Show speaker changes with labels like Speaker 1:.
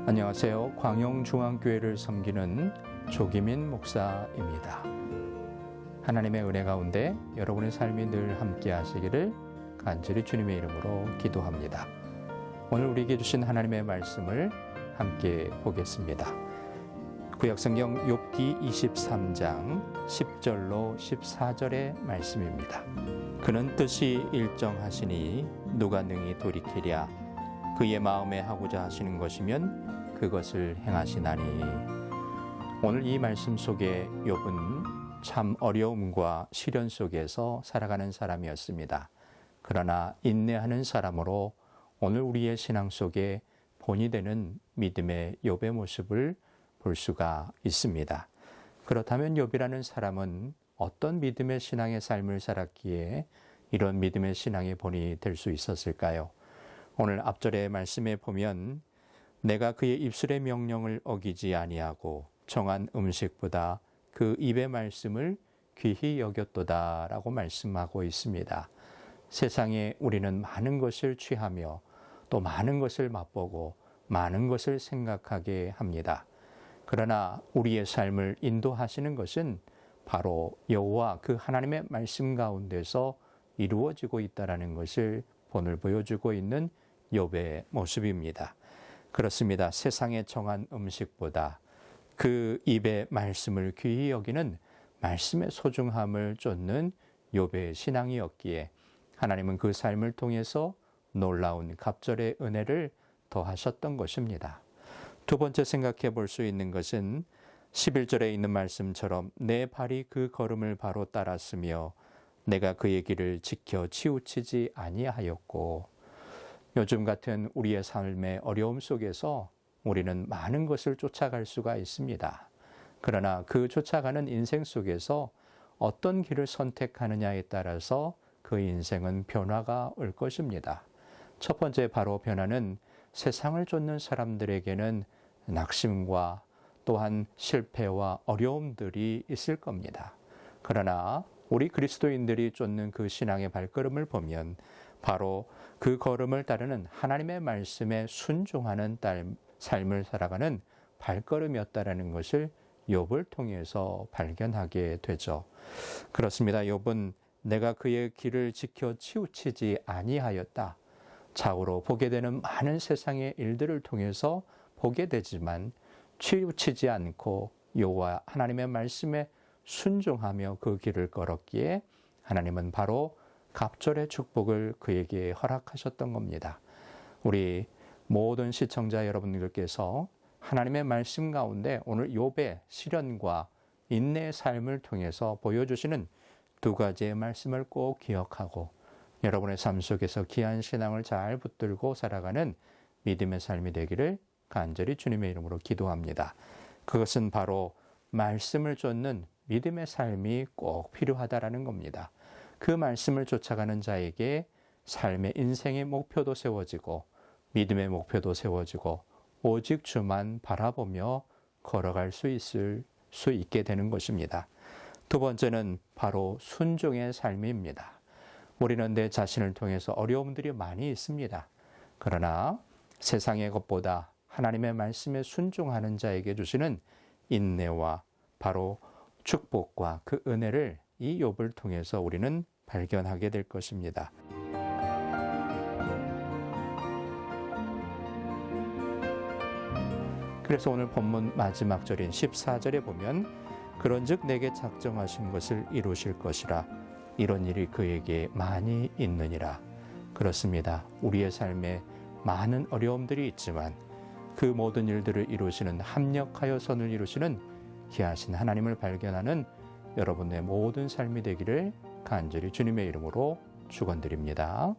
Speaker 1: 안녕하세요. 광용중앙교회를 섬기는 조기민 목사입니다. 하나님의 은혜 가운데 여러분의 삶이 늘 함께 하시기를 간절히 주님의 이름으로 기도합니다. 오늘 우리에게 주신 하나님의 말씀을 함께 보겠습니다. 구약성경 욥기 23장 10절로 14절의 말씀입니다. 그는 뜻이 일정하시니 누가 능히 돌이키랴. 그의 마음에 하고자 하시는 것이면 그것을 행하시나니. 오늘 이 말씀 속에 욥은 참 어려움과 시련 속에서 살아가는 사람이었습니다. 그러나 인내하는 사람으로 오늘 우리의 신앙 속에 본이 되는 믿음의 욥의 모습을 볼 수가 있습니다. 그렇다면 욥이라는 사람은 어떤 믿음의 신앙의 삶을 살았기에 이런 믿음의 신앙의 본이 될 수 있었을까요? 오늘 앞절의 말씀에 보면 내가 그의 입술의 명령을 어기지 아니하고 정한 음식보다 그 입의 말씀을 귀히 여겼도다 라고 말씀하고 있습니다. 세상에 우리는 많은 것을 취하며 또 많은 것을 맛보고 많은 것을 생각하게 합니다. 그러나 우리의 삶을 인도하시는 것은 바로 여호와 그 하나님의 말씀 가운데서 이루어지고 있다는 것을 본을 보여주고 있는 욥의 모습입니다. 그렇습니다. 세상에 정한 음식보다 그 입의 말씀을 귀히 여기는 말씀의 소중함을 쫓는 욥의 신앙이었기에 하나님은 그 삶을 통해서 놀라운 갑절의 은혜를 더하셨던 것입니다. 두 번째 생각해 볼 수 있는 것은 11절에 있는 말씀처럼 내 발이 그 걸음을 바로 따랐으며 내가 그의 길을 지켜 치우치지 아니하였고. 요즘 같은 우리의 삶의 어려움 속에서 우리는 많은 것을 쫓아갈 수가 있습니다. 그러나 그 쫓아가는 인생 속에서 어떤 길을 선택하느냐에 따라서 그 인생은 변화가 올 것입니다. 첫 번째 바로 변화는 세상을 쫓는 사람들에게는 낙심과 또한 실패와 어려움들이 있을 겁니다. 그러나 우리 그리스도인들이 쫓는 그 신앙의 발걸음을 보면 바로 그 걸음을 따르는 하나님의 말씀에 순종하는 삶을 살아가는 발걸음이었다라는 것을 욥을 통해서 발견하게 되죠. 그렇습니다. 욥은 내가 그의 길을 지켜 치우치지 아니하였다. 좌우로 보게 되는 많은 세상의 일들을 통해서 보게 되지만 치우치지 않고 여호와 하나님의 말씀에 순종하며 그 길을 걸었기에 하나님은 바로 갑절의 축복을 그에게 허락하셨던 겁니다. 우리 모든 시청자 여러분들께서 하나님의 말씀 가운데 오늘 욥의 시련과 인내의 삶을 통해서 보여주시는 두 가지의 말씀을 꼭 기억하고 여러분의 삶 속에서 귀한 신앙을 잘 붙들고 살아가는 믿음의 삶이 되기를 간절히 주님의 이름으로 기도합니다. 그것은 바로 말씀을 쫓는 믿음의 삶이 꼭 필요하다라는 겁니다. 그 말씀을 쫓아가는 자에게 삶의 인생의 목표도 세워지고 믿음의 목표도 세워지고 오직 주만 바라보며 걸어갈 수 있게 되는 것입니다. 두 번째는 바로 순종의 삶입니다. 우리는 내 자신을 통해서 어려움들이 많이 있습니다. 그러나 세상의 것보다 하나님의 말씀에 순종하는 자에게 주시는 인내와 바로 축복과 그 은혜를 이 욥을 통해서 우리는 발견하게 될 것입니다. 그래서 오늘 본문 마지막 절인 14절에 보면 그런즉 내게 작정하신 것을 이루실 것이라 이런 일이 그에게 많이 있느니라. 그렇습니다. 우리의 삶에 많은 어려움들이 있지만 그 모든 일들을 이루시는 합력하여 선을 이루시는 귀하신 하나님을 발견하는 여러분의 모든 삶이 되기를 간절히 주님의 이름으로 축원드립니다.